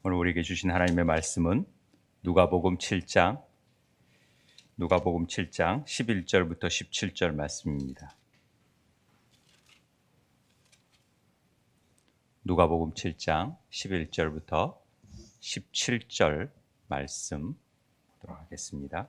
오늘 우리에게 주신 하나님의 말씀은 누가복음 7장 11절부터 17절 말씀입니다. 누가복음 7장 11절부터 17절 말씀 보도록 하겠습니다.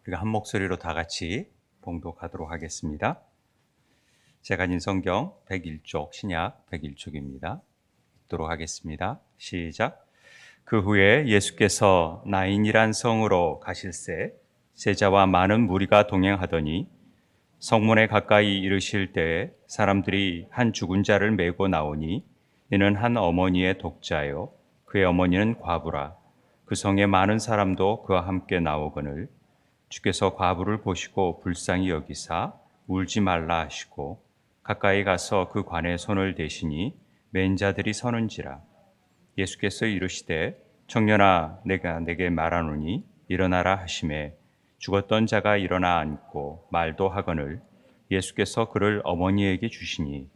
우리가 한 목소리로 다 같이 봉독하도록 하겠습니다. 제가 가진 성경 101쪽, 신약 101쪽입니다. 읽도록 하겠습니다. 시작. 그 후에 예수께서 나인이란 성으로 가실새 제자와 많은 무리가 동행하더니 성문에 가까이 이르실 때에 사람들이 한 죽은 자를 메고 나오니 이는 한 어머니의 독자요 그의 어머니는 과부라. 그 성에 많은 사람도 그와 함께 나오거늘 주께서 과부를 보시고 불쌍히 여기사 울지 말라 하시고 가까이 가서 그 관에 손을 대시니 맨 자들이 서는지라. 예수께서 이르시되 청년아 내가 내게 말하노니 일어나라 하시매 죽었던 자가 일어나 앉고 말도 하거늘 예수께서 그를 어머니에게 주시니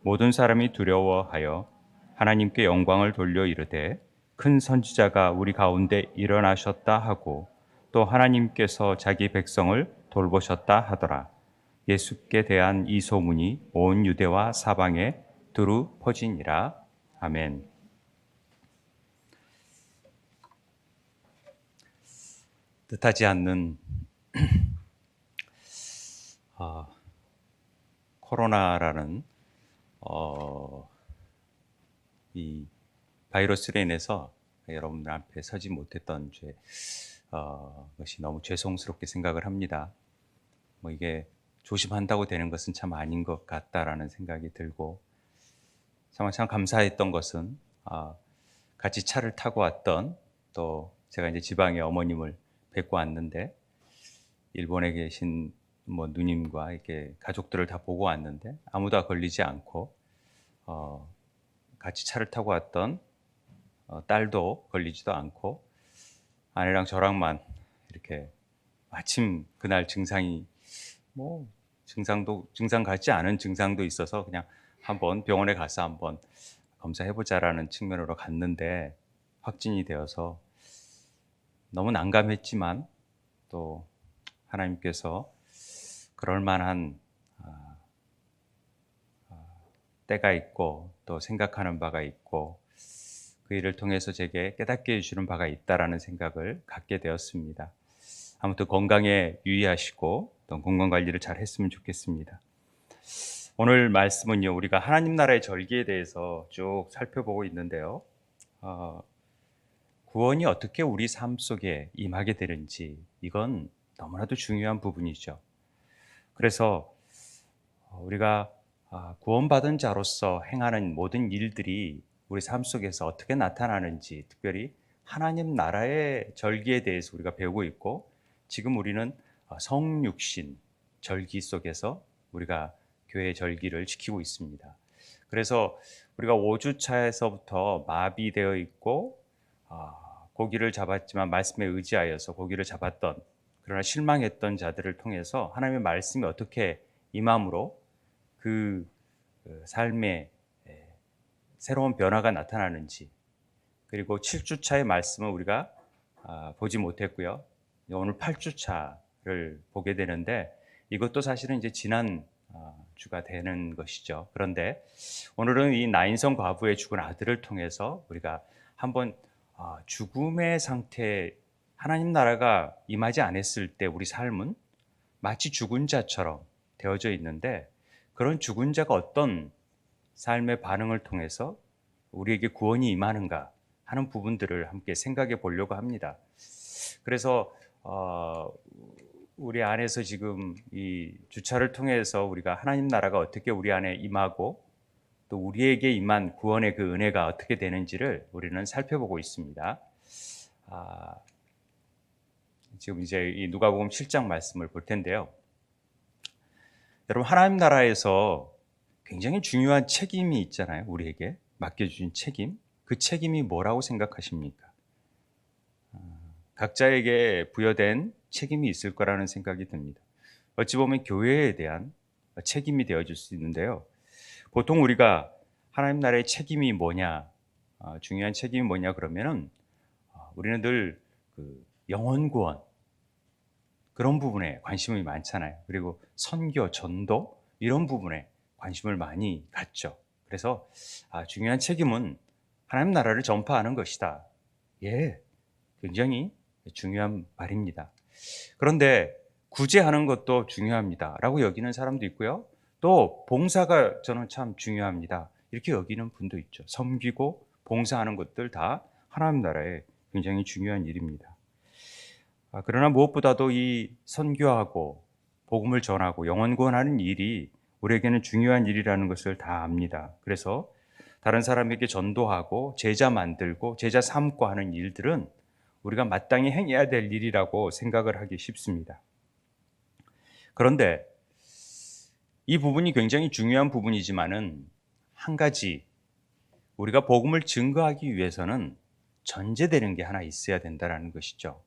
모든 사람이 두려워하여 하나님께 영광을 돌려 이르되 큰 선지자가 우리 가운데 일어나셨다 하고 또 하나님께서 자기 백성을 돌보셨다 하더라. 예수께 대한 이 소문이 온 유대와 사방에 두루 퍼지니라. 아멘. 뜻하지 않는 코로나라는 이 바이러스로 인해서 여러분들 앞에 서지 못했던 것이 너무 죄송스럽게 생각을 합니다. 이게 조심한다고 되는 것은 참 아닌 것 같다라는 생각이 들고 참 감사했던 것은 같이 차를 타고 왔던 또 제가 이제 지방에 어머님을 뵙고 왔는데 일본에 계신 누님과 이렇게 가족들을 다 보고 왔는데 아무도 걸리지 않고 같이 차를 타고 왔던 딸도 걸리지도 않고 아내랑 저랑만 이렇게 마침 그날 증상 같지 않은 증상도 있어서 그냥 한번 병원에 가서 한번 검사해보자라는 측면으로 갔는데 확진이 되어서 너무 난감했지만 또 하나님께서 그럴 만한 때가 있고 또 생각하는 바가 있고 그 일을 통해서 제게 깨닫게 해주시는 바가 있다라는 생각을 갖게 되었습니다. 아무튼 건강에 유의하시고 또 건강관리를 잘 했으면 좋겠습니다. 오늘 말씀은요, 우리가 하나님 나라의 절기에 대해서 쭉 살펴보고 있는데요. 구원이 어떻게 우리 삶 속에 임하게 되는지 이건 너무나도 중요한 부분이죠. 그래서 우리가 구원받은 자로서 행하는 모든 일들이 우리 삶 속에서 어떻게 나타나는지 특별히 하나님 나라의 절기에 대해서 우리가 배우고 있고 지금 우리는 성육신 절기 속에서 우리가 교회 절기를 지키고 있습니다. 그래서 우리가 5주차에서부터 마비되어 있고 고기를 잡았지만 말씀에 의지하여서 고기를 잡았던 그러나 실망했던 자들을 통해서 하나님의 말씀이 어떻게 임함으로 그 삶에 새로운 변화가 나타나는지 그리고 7주차의 말씀은 우리가 보지 못했고요. 오늘 8주차를 보게 되는데 이것도 사실은 이제 지난 주가 되는 것이죠. 그런데 오늘은 이 나인성 과부의 죽은 아들을 통해서 우리가 한번 죽음의 상태 하나님 나라가 임하지 않았을 때 우리 삶은 마치 죽은 자처럼 되어져 있는데 그런 죽은 자가 어떤 삶의 반응을 통해서 우리에게 구원이 임하는가 하는 부분들을 함께 생각해 보려고 합니다. 그래서 우리 안에서 지금 이 주차를 통해서 우리가 하나님 나라가 어떻게 우리 안에 임하고 또 우리에게 임한 구원의 그 은혜가 어떻게 되는지를 우리는 살펴보고 있습니다. 지금 이제 이 누가복음 7장 말씀을 볼 텐데요. 여러분 하나님 나라에서 굉장히 중요한 책임이 있잖아요. 우리에게 맡겨주신 책임. 그 책임이 뭐라고 생각하십니까? 각자에게 부여된 책임이 있을 거라는 생각이 듭니다. 어찌 보면 교회에 대한 책임이 되어질 수 있는데요. 보통 우리가 하나님 나라의 책임이 뭐냐, 중요한 책임이 뭐냐 그러면은 우리는 늘 그 영혼 구원 그런 부분에 관심이 많잖아요. 그리고 선교, 전도 이런 부분에 관심을 많이 갖죠. 그래서 중요한 책임은 하나님 나라를 전파하는 것이다. 예, 굉장히 중요한 말입니다. 그런데 구제하는 것도 중요합니다라고 여기는 사람도 있고요. 또 봉사가 저는 참 중요합니다. 이렇게 여기는 분도 있죠. 섬기고 봉사하는 것들 다 하나님 나라에 굉장히 중요한 일입니다. 그러나 무엇보다도 이 선교하고 복음을 전하고 영혼 구원하는 일이 우리에게는 중요한 일이라는 것을 다 압니다. 그래서 다른 사람에게 전도하고 제자 만들고 제자 삼고 하는 일들은 우리가 마땅히 행해야 될 일이라고 생각을 하기 쉽습니다. 그런데 이 부분이 굉장히 중요한 부분이지만은 한 가지 우리가 복음을 증거하기 위해서는 전제되는 게 하나 있어야 된다는 것이죠.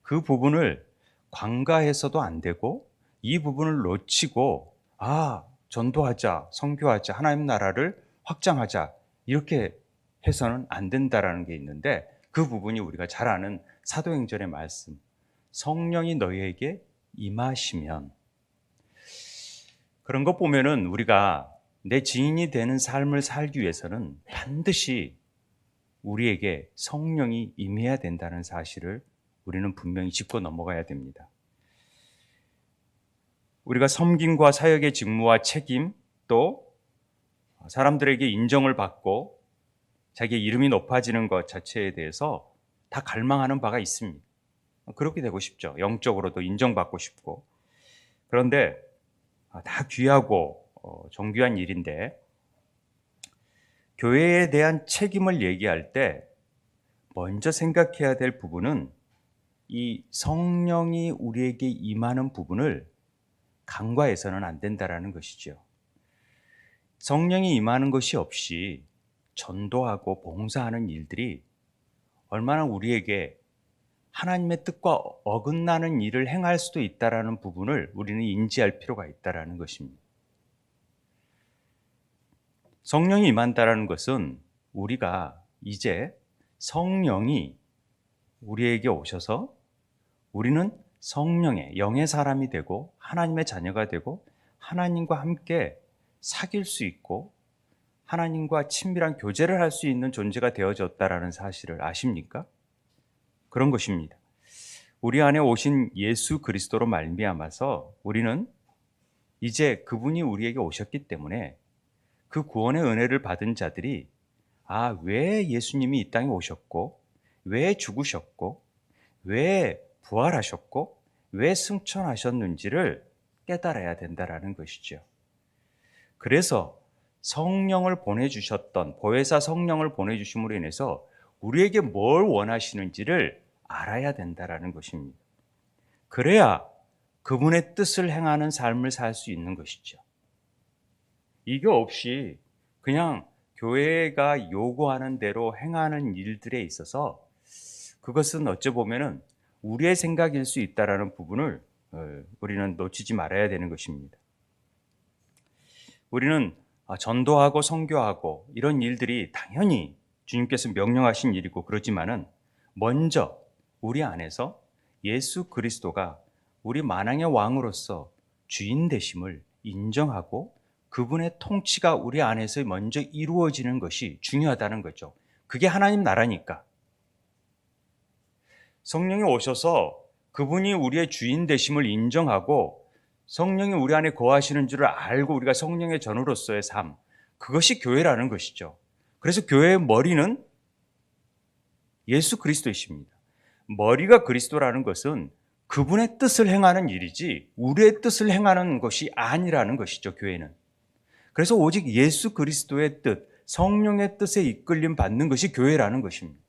그 부분을 관가해서도 안 되고 이 부분을 놓치고 전도하자, 선교하자, 하나님 나라를 확장하자 이렇게 해서는 안 된다라는 게 있는데 그 부분이 우리가 잘 아는 사도행전의 말씀 성령이 너희에게 임하시면 그런 것 보면은 우리가 내 증인이 되는 삶을 살기 위해서는 반드시 우리에게 성령이 임해야 된다는 사실을 우리는 분명히 짚고 넘어가야 됩니다. 우리가 섬김과 사역의 직무와 책임 또 사람들에게 인정을 받고 자기의 이름이 높아지는 것 자체에 대해서 다 갈망하는 바가 있습니다. 그렇게 되고 싶죠. 영적으로도 인정받고 싶고. 그런데 다 귀하고 정귀한 일인데 교회에 대한 책임을 얘기할 때 먼저 생각해야 될 부분은 이 성령이 우리에게 임하는 부분을 간과해서는 안 된다라는 것이죠. 성령이 임하는 것이 없이 전도하고 봉사하는 일들이 얼마나 우리에게 하나님의 뜻과 어긋나는 일을 행할 수도 있다라는 부분을 우리는 인지할 필요가 있다라는 것입니다. 성령이 임한다라는 것은 우리가 이제 성령이 우리에게 오셔서 우리는 성령의 영의 사람이 되고 하나님의 자녀가 되고 하나님과 함께 사귈 수 있고 하나님과 친밀한 교제를 할 수 있는 존재가 되어졌다라는 사실을 아십니까? 그런 것입니다. 우리 안에 오신 예수 그리스도로 말미암아서 우리는 이제 그분이 우리에게 오셨기 때문에 그 구원의 은혜를 받은 자들이 왜 예수님이 이 땅에 오셨고 왜 죽으셨고 왜 부활하셨고 왜 승천하셨는지를 깨달아야 된다라는 것이죠. 그래서 성령을 보내주셨던 보혜사 성령을 보내주심으로 인해서 우리에게 뭘 원하시는지를 알아야 된다라는 것입니다. 그래야 그분의 뜻을 행하는 삶을 살 수 있는 것이죠. 이게 없이 그냥 교회가 요구하는 대로 행하는 일들에 있어서 그것은 어찌 보면은 우리의 생각일 수 있다라는 부분을 우리는 놓치지 말아야 되는 것입니다. 우리는 전도하고 선교하고 이런 일들이 당연히 주님께서 명령하신 일이고 그러지만은 먼저 우리 안에서 예수 그리스도가 우리 만왕의 왕으로서 주인 되심을 인정하고 그분의 통치가 우리 안에서 먼저 이루어지는 것이 중요하다는 거죠. 그게 하나님 나라니까. 성령이 오셔서 그분이 우리의 주인 되심을 인정하고 성령이 우리 안에 거하시는 줄을 알고 우리가 성령의 전우로서의 삶, 그것이 교회라는 것이죠. 그래서 교회의 머리는 예수 그리스도이십니다. 머리가 그리스도라는 것은 그분의 뜻을 행하는 일이지 우리의 뜻을 행하는 것이 아니라는 것이죠, 교회는. 그래서 오직 예수 그리스도의 뜻, 성령의 뜻에 이끌림 받는 것이 교회라는 것입니다.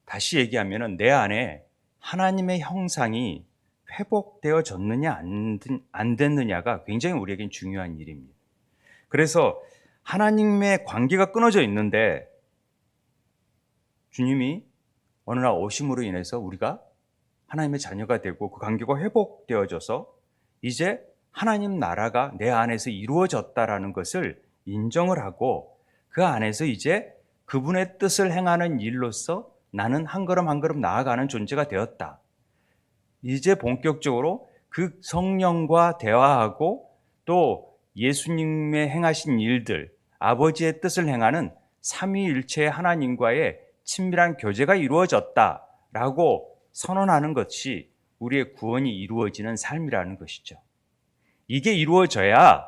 다시 얘기하면 내 안에 하나님의 형상이 회복되어졌느냐 안 됐느냐가 굉장히 우리에겐 중요한 일입니다. 그래서 하나님의 관계가 끊어져 있는데 주님이 어느 날 오심으로 인해서 우리가 하나님의 자녀가 되고 그 관계가 회복되어져서 이제 하나님 나라가 내 안에서 이루어졌다라는 것을 인정을 하고 그 안에서 이제 그분의 뜻을 행하는 일로서 나는 한 걸음 한 걸음 나아가는 존재가 되었다. 이제 본격적으로 그 성령과 대화하고 또 예수님의 행하신 일들, 아버지의 뜻을 행하는 삼위일체의 하나님과의 친밀한 교제가 이루어졌다라고 선언하는 것이 우리의 구원이 이루어지는 삶이라는 것이죠. 이게 이루어져야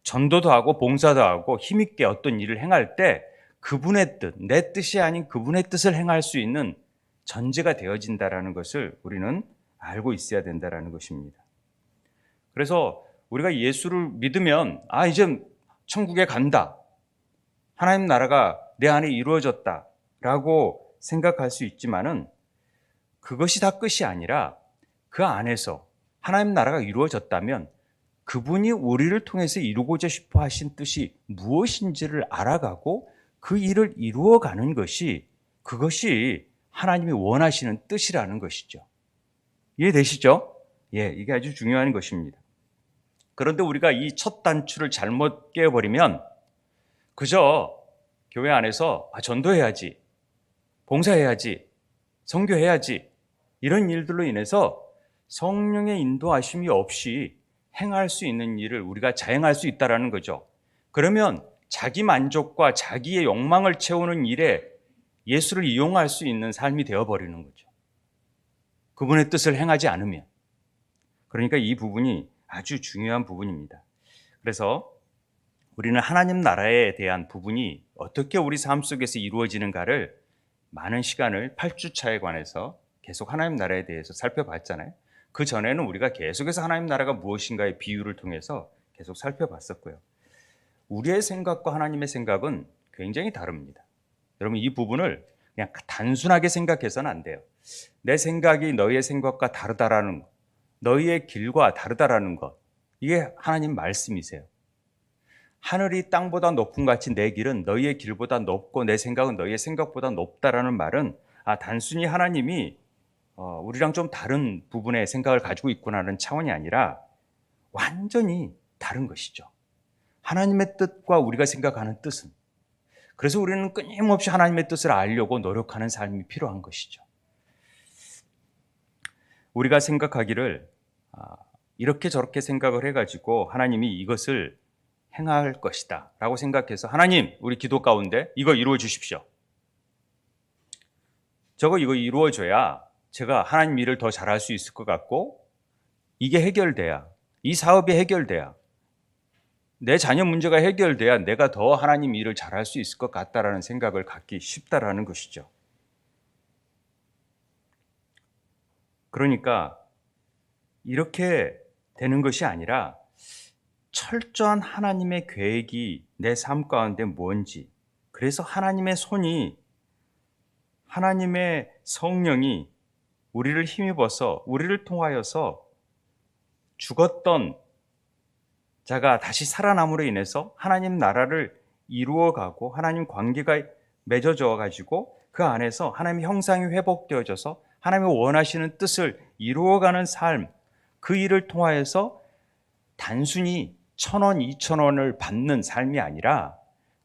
전도도 하고 봉사도 하고 힘있게 어떤 일을 행할 때 그분의 뜻, 내 뜻이 아닌 그분의 뜻을 행할 수 있는 전제가 되어진다라는 것을 우리는 알고 있어야 된다라는 것입니다. 그래서 우리가 예수를 믿으면 이제 천국에 간다. 하나님 나라가 내 안에 이루어졌다라고 생각할 수 있지만은 그것이 다 끝이 아니라 그 안에서 하나님 나라가 이루어졌다면 그분이 우리를 통해서 이루고자 싶어 하신 뜻이 무엇인지를 알아가고 그 일을 이루어가는 것이 그것이 하나님이 원하시는 뜻이라는 것이죠. 이해되시죠? 이게 아주 중요한 것입니다. 그런데 우리가 이 첫 단추를 잘못 깨버리면 그저 교회 안에서 전도해야지, 봉사해야지, 선교해야지 이런 일들로 인해서 성령의 인도하심이 없이 행할 수 있는 일을 우리가 자행할 수 있다는 거죠. 그러면 자기 만족과 자기의 욕망을 채우는 일에 예수를 이용할 수 있는 삶이 되어버리는 거죠. 그분의 뜻을 행하지 않으면. 그러니까 이 부분이 아주 중요한 부분입니다. 그래서 우리는 하나님 나라에 대한 부분이 어떻게 우리 삶 속에서 이루어지는가를 많은 시간을 8주차에 관해서 계속 하나님 나라에 대해서 살펴봤잖아요. 그 전에는 우리가 계속해서 하나님 나라가 무엇인가의 비유를 통해서 계속 살펴봤었고요. 우리의 생각과 하나님의 생각은 굉장히 다릅니다. 여러분 이 부분을 그냥 단순하게 생각해서는 안 돼요. 내 생각이 너희의 생각과 다르다라는 것, 너희의 길과 다르다라는 것, 이게 하나님 말씀이세요. 하늘이 땅보다 높은 같이 내 길은 너희의 길보다 높고 내 생각은 너희의 생각보다 높다라는 말은 단순히 하나님이 우리랑 좀 다른 부분의 생각을 가지고 있구나라는 차원이 아니라 완전히 다른 것이죠. 하나님의 뜻과 우리가 생각하는 뜻은. 그래서 우리는 끊임없이 하나님의 뜻을 알려고 노력하는 삶이 필요한 것이죠. 우리가 생각하기를 이렇게 저렇게 생각을 해가지고 하나님이 이것을 행할 것이다 라고 생각해서 하나님 우리 기도 가운데 이거 이루어 주십시오. 이거 이루어져야 제가 하나님 일을 더 잘할 수 있을 것 같고 이게 해결돼야 이 사업이 해결돼야 내 자녀 문제가 해결돼야 내가 더 하나님 일을 잘할 수 있을 것 같다라는 생각을 갖기 쉽다라는 것이죠. 그러니까 이렇게 되는 것이 아니라 철저한 하나님의 계획이 내 삶 가운데 뭔지, 그래서 하나님의 손이, 하나님의 성령이 우리를 힘입어서 우리를 통하여서 죽었던 자가 다시 살아남으로 인해서 하나님 나라를 이루어가고 하나님 관계가 맺어져 가지고 그 안에서 하나님의 형상이 회복되어져서 하나님이 원하시는 뜻을 이루어가는 삶, 그 일을 통하여서 단순히 1,000원, 2,000원을 받는 삶이 아니라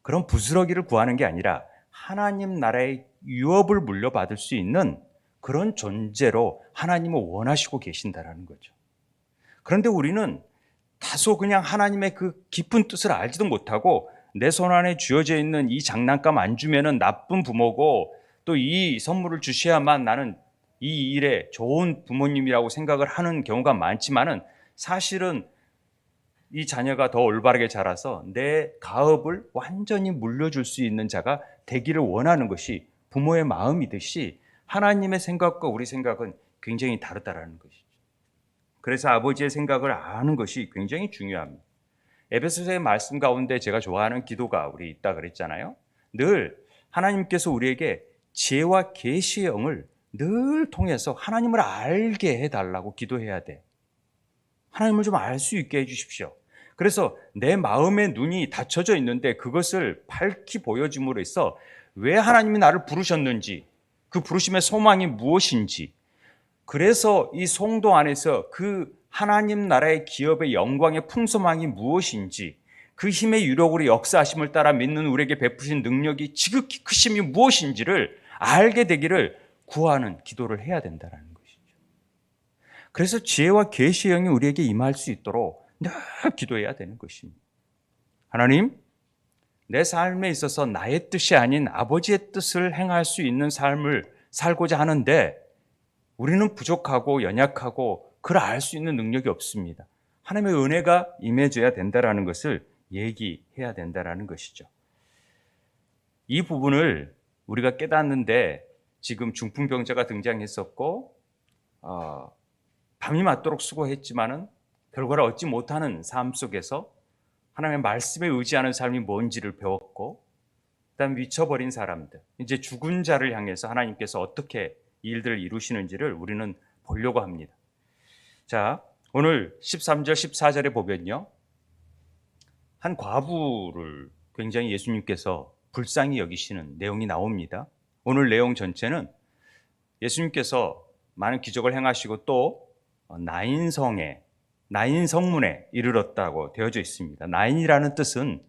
그런 부스러기를 구하는 게 아니라 하나님 나라의 유업을 물려받을 수 있는 그런 존재로 하나님을 원하시고 계신다라는 거죠. 그런데 우리는 다소 그냥 하나님의 그 깊은 뜻을 알지도 못하고 내 손 안에 쥐어져 있는 이 장난감 안 주면은 나쁜 부모고 또 이 선물을 주셔야만 나는 이 일에 좋은 부모님이라고 생각을 하는 경우가 많지만은 사실은 이 자녀가 더 올바르게 자라서 내 가업을 완전히 물려줄 수 있는 자가 되기를 원하는 것이 부모의 마음이듯이 하나님의 생각과 우리 생각은 굉장히 다르다라는 것이죠. 그래서 아버지의 생각을 아는 것이 굉장히 중요합니다. 에베소서의 말씀 가운데 제가 좋아하는 기도가 우리 있다 그랬잖아요. 늘 하나님께서 우리에게 지혜와 계시의 영을 늘 통해서 하나님을 알게 해달라고 기도해야 돼. 하나님을 좀 알 수 있게 해주십시오. 그래서 내 마음의 눈이 닫혀져 있는데 그것을 밝히 보여줌으로 해서 왜 하나님이 나를 부르셨는지, 그 부르심의 소망이 무엇인지, 그래서 이 성도 안에서 그 하나님 나라의 기업의 영광의 풍성함이 무엇인지, 그 힘의 유력으로 역사하심을 따라 믿는 우리에게 베푸신 능력이 지극히 크심이 무엇인지를 알게 되기를 구하는 기도를 해야 된다는 것이죠. 그래서 지혜와 계시의 영이 우리에게 임할 수 있도록 늘 기도해야 되는 것입니다. 하나님, 내 삶에 있어서 나의 뜻이 아닌 아버지의 뜻을 행할 수 있는 삶을 살고자 하는데 우리는 부족하고 연약하고 그를 알 수 있는 능력이 없습니다. 하나님의 은혜가 임해줘야 된다는 것을 얘기해야 된다는 것이죠. 이 부분을 우리가 깨닫는데 지금 중풍병자가 등장했었고 밤이 맞도록 수고했지만은 결과를 얻지 못하는 삶 속에서 하나님의 말씀에 의지하는 삶이 뭔지를 배웠고, 그다음 미쳐버린 사람들, 이제 죽은 자를 향해서 하나님께서 어떻게 일들을 이루시는지를 우리는 보려고 합니다. 자, 오늘 13절 14절에 보면요, 한 과부를 굉장히 예수님께서 불쌍히 여기시는 내용이 나옵니다. 오늘 내용 전체는 예수님께서 많은 기적을 행하시고 또 나인 성문에 이르렀다고 되어져 있습니다. 나인이라는 뜻은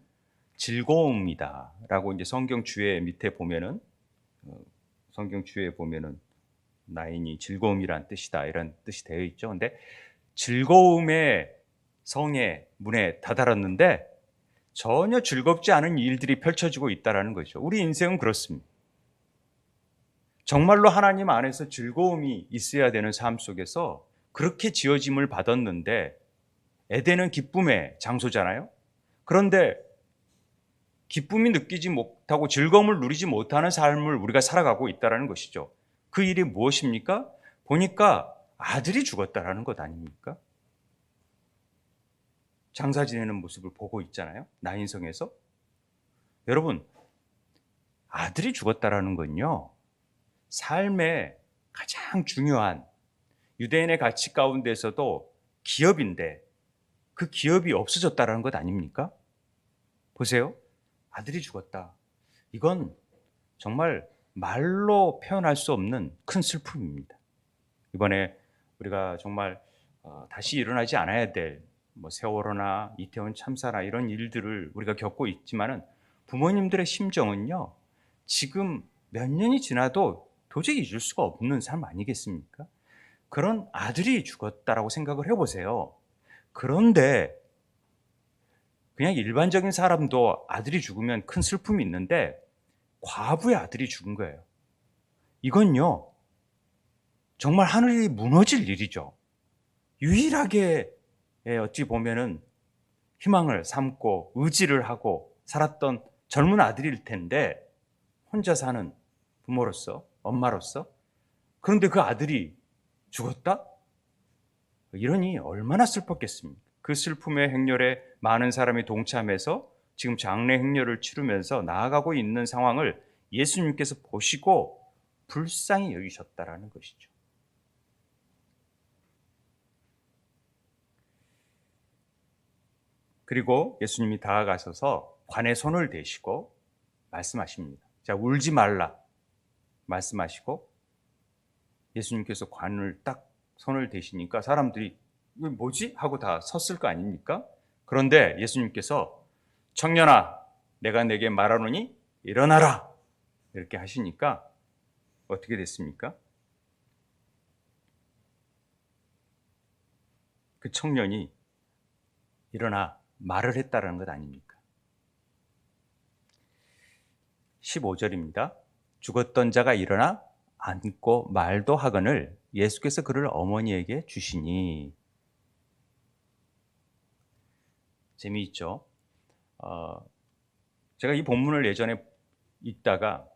즐거움이다 라고 이제 성경 주에 밑에 보면은, 성경 주에 보면은 나인이 즐거움이란 뜻이다 이런 뜻이 되어 있죠. 근데 즐거움의 성의 문에 다다랐는데 전혀 즐겁지 않은 일들이 펼쳐지고 있다는 거죠. 우리 인생은 그렇습니다. 정말로 하나님 안에서 즐거움이 있어야 되는 삶 속에서 그렇게 지어짐을 받았는데 에덴은 기쁨의 장소잖아요. 그런데 기쁨이 느끼지 못하고 즐거움을 누리지 못하는 삶을 우리가 살아가고 있다는 것이죠. 그 일이 무엇입니까? 보니까 아들이 죽었다라는 것 아닙니까? 장사 지내는 모습을 보고 있잖아요. 나인성에서. 여러분, 아들이 죽었다라는 건요, 삶의 가장 중요한 유대인의 가치 가운데서도 기업인데 그 기업이 없어졌다라는 것 아닙니까? 보세요. 아들이 죽었다. 이건 정말 말로 표현할 수 없는 큰 슬픔입니다. 이번에 우리가 정말 다시 일어나지 않아야 될 세월호나 이태원 참사나 이런 일들을 우리가 겪고 있지만은 부모님들의 심정은요, 지금 몇 년이 지나도 도저히 잊을 수가 없는 삶 아니겠습니까? 그런 아들이 죽었다라고 생각을 해보세요. 그런데 그냥 일반적인 사람도 아들이 죽으면 큰 슬픔이 있는데 과부의 아들이 죽은 거예요. 이건요, 정말 하늘이 무너질 일이죠. 유일하게 어찌 보면은 희망을 삼고 의지를 하고 살았던 젊은 아들일 텐데 혼자 사는 부모로서, 엄마로서, 그런데 그 아들이 죽었다? 이러니 얼마나 슬펐겠습니까? 그 슬픔의 행렬에 많은 사람이 동참해서 지금 장례 행렬을 치르면서 나아가고 있는 상황을 예수님께서 보시고 불쌍히 여기셨다라는 것이죠. 그리고 예수님이 다가가셔서 관에 손을 대시고 말씀하십니다. 자, 울지 말라 말씀하시고 예수님께서 관을 딱 손을 대시니까 사람들이 이거 뭐지? 하고 다 섰을 거 아닙니까? 그런데 예수님께서 청년아, 내가 내게 말하노니 일어나라 이렇게 하시니까 어떻게 됐습니까? 그 청년이 일어나 말을 했다는 것 아닙니까? 15절입니다. 죽었던 자가 일어나 앉고 말도 하거늘 예수께서 그를 어머니에게 주시니. 재미있죠? 제가 이 본문을 예전에 읽다가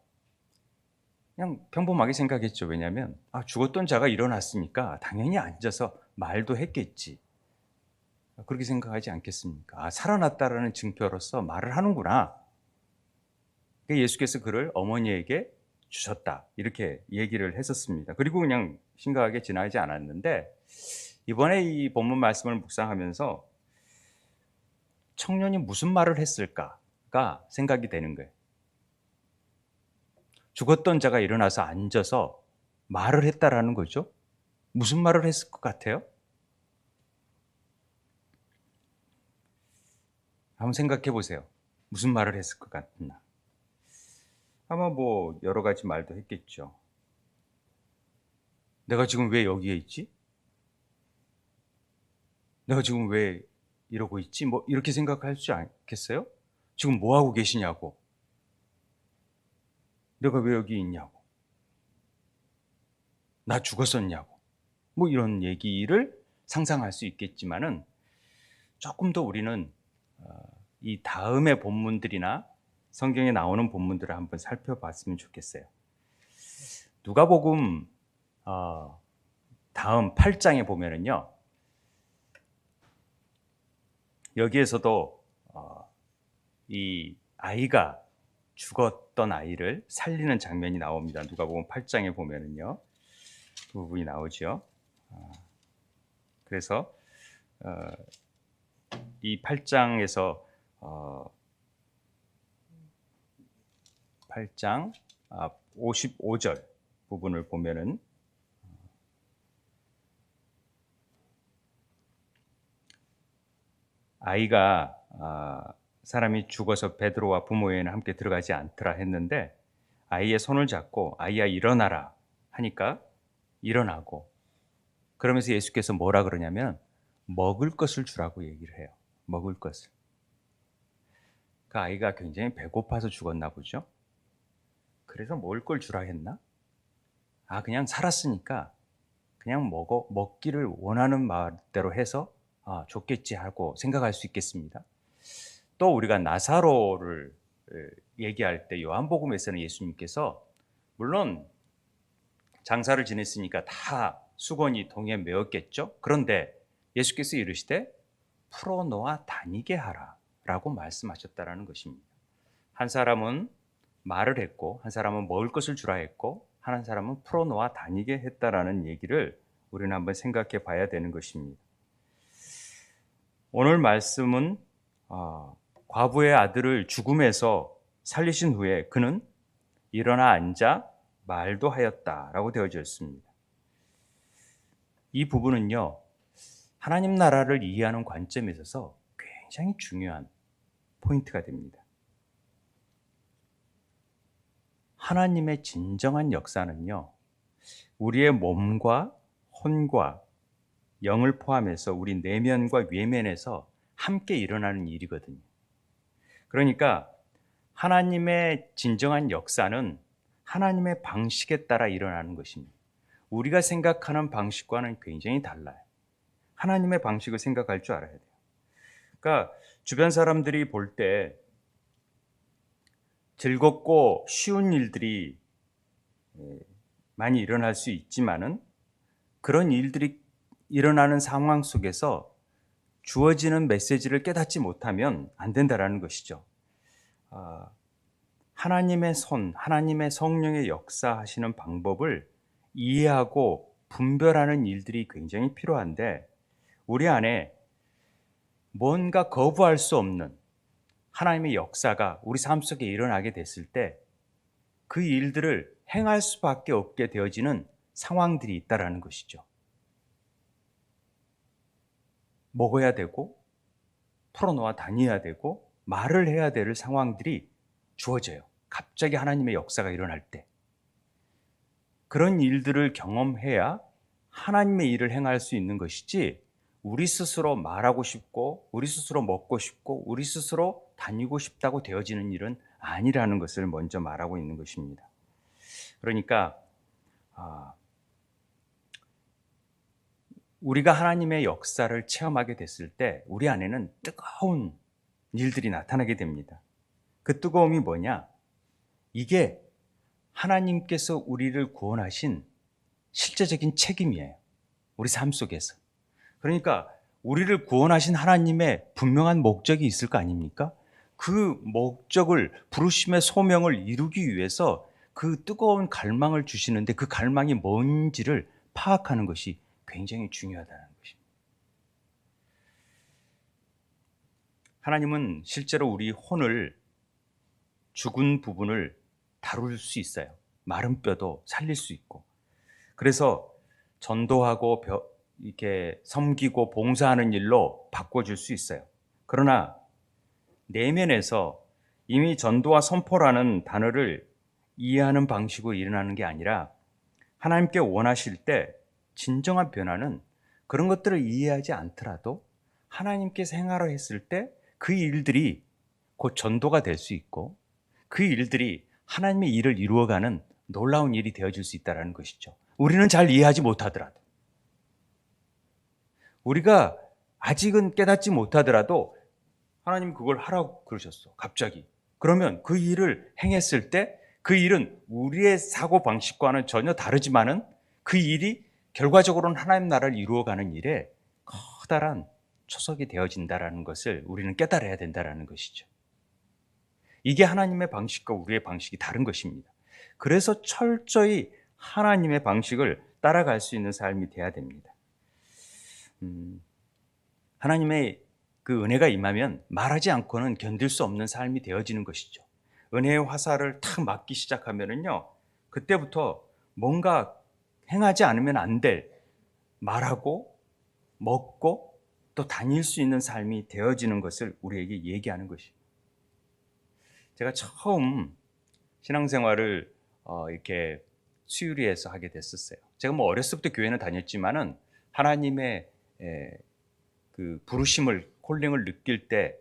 그냥 평범하게 생각했죠. 왜냐하면 죽었던 자가 일어났으니까 당연히 앉아서 말도 했겠지. 그렇게 생각하지 않겠습니까? 살아났다라는 증표로서 말을 하는구나. 예수께서 그를 어머니에게 주셨다. 이렇게 얘기를 했었습니다. 그리고 그냥 심각하게 지나지 않았는데 이번에 이 본문 말씀을 묵상하면서 청년이 무슨 말을 했을까가 생각이 되는 거예요. 죽었던 자가 일어나서 앉아서 말을 했다라는 거죠. 무슨 말을 했을 것 같아요? 한번 생각해 보세요. 무슨 말을 했을 것 같나? 아마 뭐 여러 가지 말도 했겠죠. 내가 지금 왜 여기에 있지? 내가 지금 왜 이러고 있지? 뭐 이렇게 생각할 수 않겠어요? 지금 뭐 하고 계시냐고. 내가 왜 여기 있냐고. 나 죽었었냐고. 뭐 이런 얘기를 상상할 수 있겠지만은 조금 더 우리는 이 다음의 본문들이나 성경에 나오는 본문들을 한번 살펴봤으면 좋겠어요. 누가복음 다음 8장에 보면은요. 여기에서도 이 아이가 죽었던 아이를 살리는 장면이 나옵니다. 누가복음 8장에 보면은요. 그 부분이 나오죠. 그래서 이 8장에서 8장 55절 부분을 보면은 아이가 사람이 죽어서 베드로와 부모에는 함께 들어가지 않더라 했는데 아이의 손을 잡고 아이야 일어나라 하니까 일어나고 그러면서 예수께서 뭐라 그러냐면 먹을 것을 주라고 얘기를 해요. 먹을 것을. 그 아이가 굉장히 배고파서 죽었나 보죠. 그래서 먹을 걸 주라 했나? 그냥 살았으니까 그냥 먹기를 원하는 말대로 해서 좋겠지 하고 생각할 수 있겠습니다. 또 우리가 나사로를 얘기할 때 요한복음에서는 예수님께서 물론 장사를 지냈으니까 다 수건이 동에 메었겠죠. 그런데 예수께서 이르시되 풀어놓아 다니게 하라 라고 말씀하셨다라는 것입니다. 한 사람은 말을 했고 한 사람은 먹을 것을 주라 했고 한 사람은 풀어놓아 다니게 했다라는 얘기를 우리는 한번 생각해 봐야 되는 것입니다. 오늘 말씀은 과부의 아들을 죽음에서 살리신 후에 그는 일어나 앉아 말도 하였다라고 되어져 있습니다. 이 부분은요. 하나님 나라를 이해하는 관점에 있어서 굉장히 중요한 포인트가 됩니다. 하나님의 진정한 역사는요. 우리의 몸과 혼과 영을 포함해서 우리 내면과 외면에서 함께 일어나는 일이거든요. 그러니까 하나님의 진정한 역사는 하나님의 방식에 따라 일어나는 것입니다. 우리가 생각하는 방식과는 굉장히 달라요. 하나님의 방식을 생각할 줄 알아야 돼요. 그러니까 주변 사람들이 볼 때 즐겁고 쉬운 일들이 많이 일어날 수 있지만은 그런 일들이 일어나는 상황 속에서 주어지는 메시지를 깨닫지 못하면 안 된다라는 것이죠. 하나님의 손, 하나님의 성령의 역사하시는 방법을 이해하고 분별하는 일들이 굉장히 필요한데 우리 안에 뭔가 거부할 수 없는 하나님의 역사가 우리 삶 속에 일어나게 됐을 때 그 일들을 행할 수밖에 없게 되어지는 상황들이 있다라는 것이죠. 먹어야 되고 풀어놓아 다녀야 되고 말을 해야 될 상황들이 주어져요. 갑자기 하나님의 역사가 일어날 때. 그런 일들을 경험해야 하나님의 일을 행할 수 있는 것이지 우리 스스로 말하고 싶고 우리 스스로 먹고 싶고 우리 스스로 다니고 싶다고 되어지는 일은 아니라는 것을 먼저 말하고 있는 것입니다. 그러니까 우리가 하나님의 역사를 체험하게 됐을 때 우리 안에는 뜨거운 일들이 나타나게 됩니다. 그 뜨거움이 뭐냐? 이게 하나님께서 우리를 구원하신 실제적인 책임이에요. 우리 삶 속에서. 그러니까 우리를 구원하신 하나님의 분명한 목적이 있을 거 아닙니까? 그 목적을 부르심의 소명을 이루기 위해서 그 뜨거운 갈망을 주시는데 그 갈망이 뭔지를 파악하는 것이 굉장히 중요하다는 것입니다. 하나님은 실제로 우리 혼을, 죽은 부분을 다룰 수 있어요. 마른 뼈도 살릴 수 있고. 그래서 전도하고 이렇게 섬기고 봉사하는 일로 바꿔줄 수 있어요. 그러나 내면에서 이미 전도와 선포라는 단어를 이해하는 방식으로 일어나는 게 아니라 하나님께 원하실 때 진정한 변화는 그런 것들을 이해하지 않더라도 하나님께 생활을 했을 때 그 일들이 곧 전도가 될 수 있고 그 일들이 하나님의 일을 이루어가는 놀라운 일이 되어질 수 있다는 것이죠. 우리는 잘 이해하지 못하더라도, 우리가 아직은 깨닫지 못하더라도 하나님 그걸 하라고 그러셨어, 갑자기. 그러면 그 일을 행했을 때 그 일은 우리의 사고방식과는 전혀 다르지만은 그 일이 결과적으로는 하나님 나라를 이루어가는 일에 커다란 초석이 되어진다는 것을 우리는 깨달아야 된다는 것이죠. 이게 하나님의 방식과 우리의 방식이 다른 것입니다. 그래서 철저히 하나님의 방식을 따라갈 수 있는 삶이 돼야 됩니다. 하나님의 그 은혜가 임하면 말하지 않고는 견딜 수 없는 삶이 되어지는 것이죠. 은혜의 화살을 탁 맞기 시작하면은요, 그때부터 뭔가 행하지 않으면 안 될, 말하고 먹고 또 다닐 수 있는 삶이 되어지는 것을 우리에게 얘기하는 것입니다. 제가 처음 신앙생활을 이렇게 수유리에서 하게 됐었어요. 제가 뭐 어렸을 때부터 교회는 다녔지만은 하나님의 그 부르심을, 콜링을 느낄 때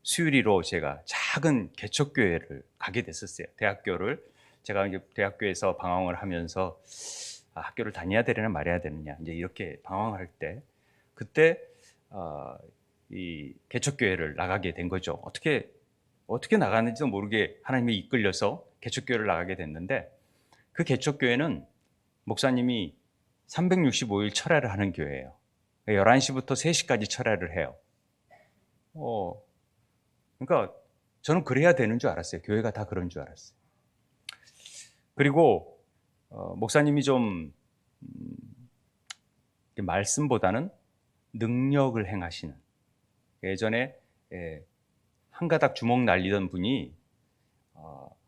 수유리로 제가 작은 개척교회를 가게 됐었어요. 대학교를 제가 이제 대학교에서 방황을 하면서 학교를 다녀야 되느냐 말아야 되느냐 이제 이렇게 방황할 때 그때 이 개척교회를 나가게 된 거죠. 어떻게 나가는지도 모르게 하나님이 이끌려서 개척교회를 나가게 됐는데 그 개척교회는 목사님이 365일 철야를 하는 교회예요. 11시부터 3시까지 철야를 해요. 그러니까 저는 그래야 되는 줄 알았어요. 교회가 다 그런 줄 알았어요. 그리고 목사님이 좀 말씀보다는 능력을 행하시는, 예전에 한 가닥 주먹 날리던 분이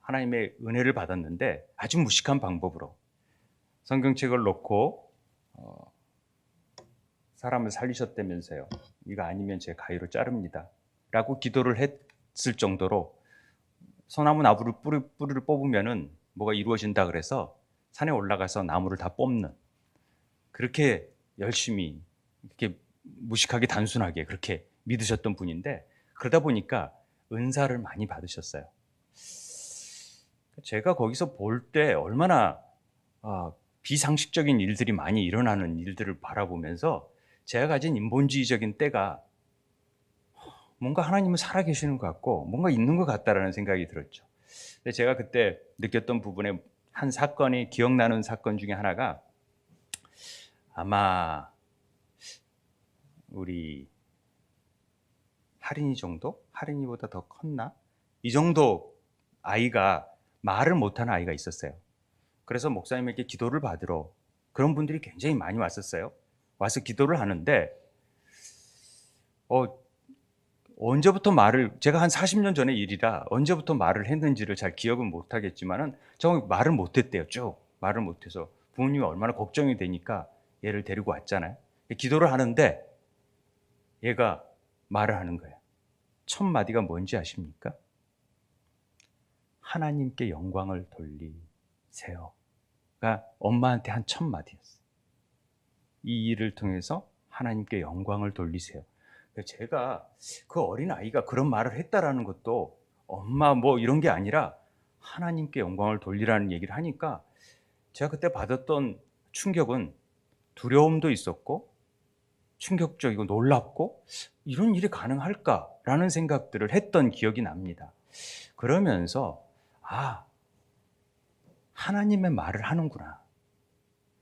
하나님의 은혜를 받았는데 아주 무식한 방법으로 성경책을 놓고 사람을 살리셨다면서요. 이거 아니면 제 가위로 자릅니다 라고 기도를 했을 정도로 소나무 나무를 뿌리를 뽑으면은 뭐가 이루어진다 그래서 산에 올라가서 나무를 다 뽑는, 그렇게 열심히 이렇게 무식하게 단순하게 그렇게 믿으셨던 분인데 그러다 보니까 은사를 많이 받으셨어요. 제가 거기서 볼 때 얼마나 비상식적인 일들이 많이 일어나는 일들을 바라보면서 제가 가진 인본주의적인 때가 뭔가 하나님은 살아계시는 것 같고 뭔가 있는 것 같다라는 생각이 들었죠. 근데 제가 그때 느꼈던 부분에 한 사건이 기억나는 사건 중에 하나가, 아마 우리 하린이 정도? 하린이보다 더 컸나? 이 정도 아이가 말을 못하는 아이가 있었어요. 그래서 목사님에게 기도를 받으러 그런 분들이 굉장히 많이 왔었어요. 와서 기도를 하는데 언제부터 제가 한 40년 전의 일이라 언제부터 말을 했는지를 잘 기억은 못하겠지만은 정말 말을 못했대요. 쭉 말을 못해서 부모님이 얼마나 걱정이 되니까 얘를 데리고 왔잖아요. 기도를 하는데 얘가 말을 하는 거예요. 첫 마디가 뭔지 아십니까? 하나님께 영광을 돌리세요가 엄마한테 한 첫 마디였어요. 이 일을 통해서 하나님께 영광을 돌리세요. 제가 그 어린 아이가 그런 말을 했다라는 것도 엄마 뭐 이런 게 아니라 하나님께 영광을 돌리라는 얘기를 하니까 제가 그때 받았던 충격은 두려움도 있었고 충격적이고 놀랍고 이런 일이 가능할까라는 생각들을 했던 기억이 납니다. 그러면서 하나님의 말을 하는구나.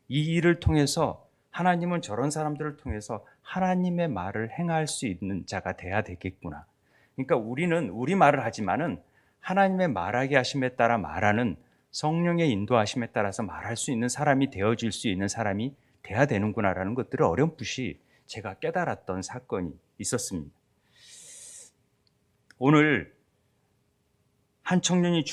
이 일을 통해서 하나님은 저런 사람들을 통해서 하나님의 말을 행할 수 있는 자가 돼야 되겠구나. 그러니까 우리는 우리 말을 하지만은 하나님의 말하게 하심에 따라 말하는, 성령의 인도하심에 따라서 말할 수 있는 사람이 되어질 수 있는 사람이 돼야 되는구나라는 것들을 어렴풋이 제가 깨달았던 사건이 있었습니다. 오늘 한 청년이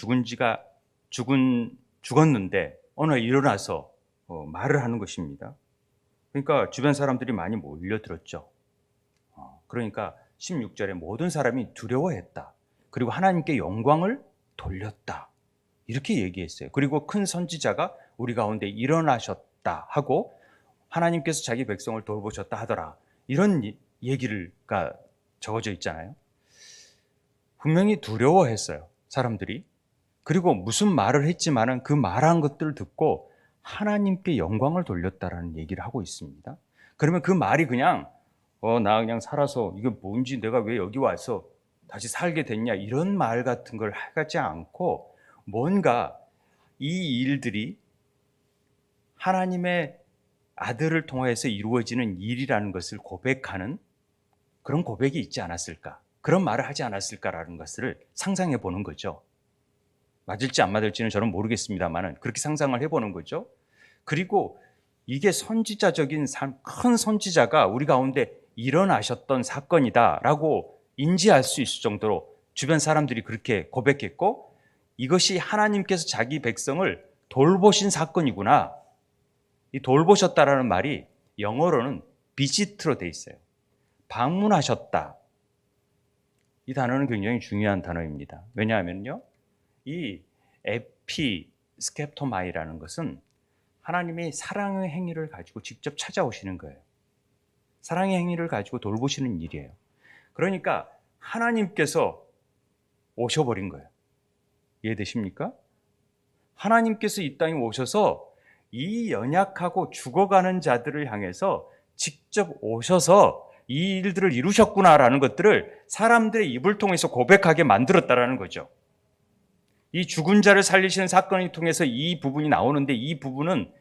죽었는데 어느 날 일어나서 말을 하는 것입니다. 그러니까 주변 사람들이 많이 몰려들었죠. 그러니까 16절에 모든 사람이 두려워했다. 그리고 하나님께 영광을 돌렸다. 이렇게 얘기했어요. 그리고 큰 선지자가 우리 가운데 일어나셨다 하고 하나님께서 자기 백성을 돌보셨다 하더라. 이런 얘기가 적어져 있잖아요. 분명히 두려워했어요, 사람들이. 그리고 무슨 말을 했지만은 그 말한 것들을 듣고 하나님께 영광을 돌렸다라는 얘기를 하고 있습니다. 그러면 그 말이 그냥 나 그냥 살아서 이게 뭔지 내가 왜 여기 와서 다시 살게 됐냐 이런 말 같은 걸 하지 않고 뭔가 이 일들이 하나님의 아들을 통해서 이루어지는 일이라는 것을 고백하는 그런 고백이 있지 않았을까, 그런 말을 하지 않았을까라는 것을 상상해 보는 거죠. 맞을지 안 맞을지는 저는 모르겠습니다만 그렇게 상상을 해보는 거죠. 그리고 이게 선지자적인 큰 선지자가 우리 가운데 일어나셨던 사건이다라고 인지할 수 있을 정도로 주변 사람들이 그렇게 고백했고, 이것이 하나님께서 자기 백성을 돌보신 사건이구나. 이 돌보셨다라는 말이 영어로는 비지트로 돼 있어요. 방문하셨다. 이 단어는 굉장히 중요한 단어입니다. 왜냐하면요, 이 에피스케토마이라는 것은 하나님이 사랑의 행위를 가지고 직접 찾아오시는 거예요. 사랑의 행위를 가지고 돌보시는 일이에요. 그러니까 하나님께서 오셔버린 거예요. 이해되십니까? 하나님께서 이 땅에 오셔서 이 연약하고 죽어가는 자들을 향해서 직접 오셔서 이 일들을 이루셨구나라는 것들을 사람들의 입을 통해서 고백하게 만들었다라는 거죠. 이 죽은 자를 살리시는 사건을 통해서 이 부분이 나오는데, 이 부분은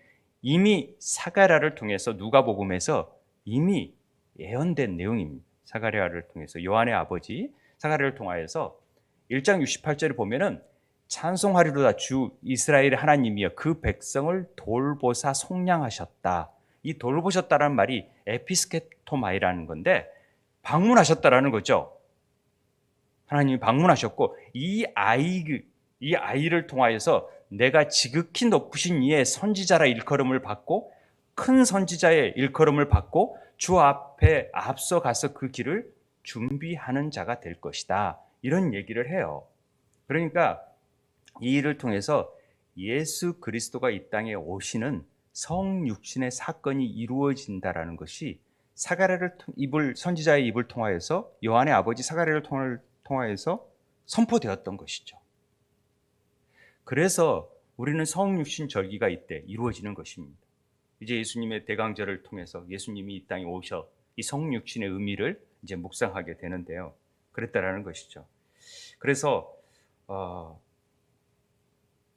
이미 사가랴를 통해서 누가복음에서 이미 예언된 내용입니다. 사가랴를 통해서 요한의 아버지 사가랴를 통하여서 1장 68절에 보면은 찬송하리로다 주 이스라엘의 하나님이여 그 백성을 돌보사 속량하셨다. 이 돌보셨다라는 말이 에피스케토마이라는 건데 방문하셨다라는 거죠. 하나님이 방문하셨고 이 아이를 통하여서 내가 지극히 높으신 이의 선지자라 일컬음을 받고 큰 선지자의 일컬음을 받고 주 앞에 앞서가서 그 길을 준비하는 자가 될 것이다. 이런 얘기를 해요. 그러니까 이 일을 통해서 예수 그리스도가 이 땅에 오시는 성육신의 사건이 이루어진다라는 것이 선지자의 입을 통하여서 요한의 아버지 사가랴를 통하여서 선포되었던 것이죠. 그래서 우리는 성육신 절기가 이때 이루어지는 것입니다. 이제 예수님의 대강절을 통해서 예수님이 이 땅에 오셔 이 성육신의 의미를 이제 묵상하게 되는데요. 그랬다라는 것이죠. 그래서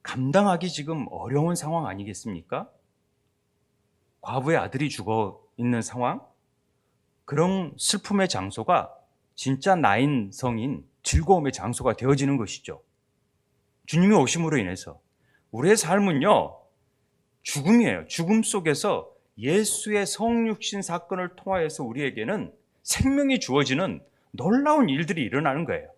감당하기 지금 어려운 상황 아니겠습니까? 과부의 아들이 죽어 있는 상황, 그런 슬픔의 장소가 진짜 나인성인 즐거움의 장소가 되어지는 것이죠. 주님이 오심으로 인해서 우리의 삶은요, 죽음이에요. 죽음 속에서 예수의 성육신 사건을 통하여서 우리에게는 생명이 주어지는 놀라운 일들이 일어나는 거예요.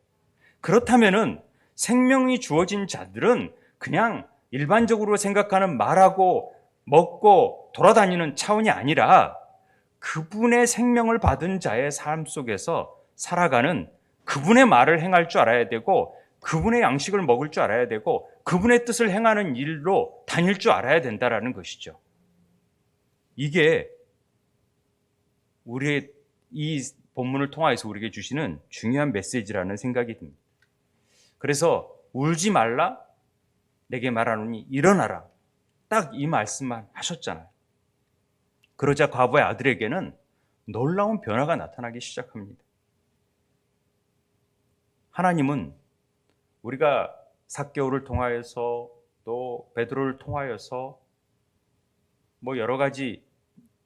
그렇다면은 생명이 주어진 자들은 그냥 일반적으로 생각하는 말하고 먹고 돌아다니는 차원이 아니라 그분의 생명을 받은 자의 삶 속에서 살아가는, 그분의 말을 행할 줄 알아야 되고 그분의 양식을 먹을 줄 알아야 되고 그분의 뜻을 행하는 일로 다닐 줄 알아야 된다라는 것이죠. 이게 우리의 이 본문을 통해서 우리에게 주시는 중요한 메시지라는 생각이 듭니다. 그래서 울지 말라 내게 말하노니 일어나라, 딱 이 말씀만 하셨잖아요. 그러자 과부의 아들에게는 놀라운 변화가 나타나기 시작합니다. 하나님은 우리가 삭개오를 통하여서 또 베드로를 통하여서 여러 가지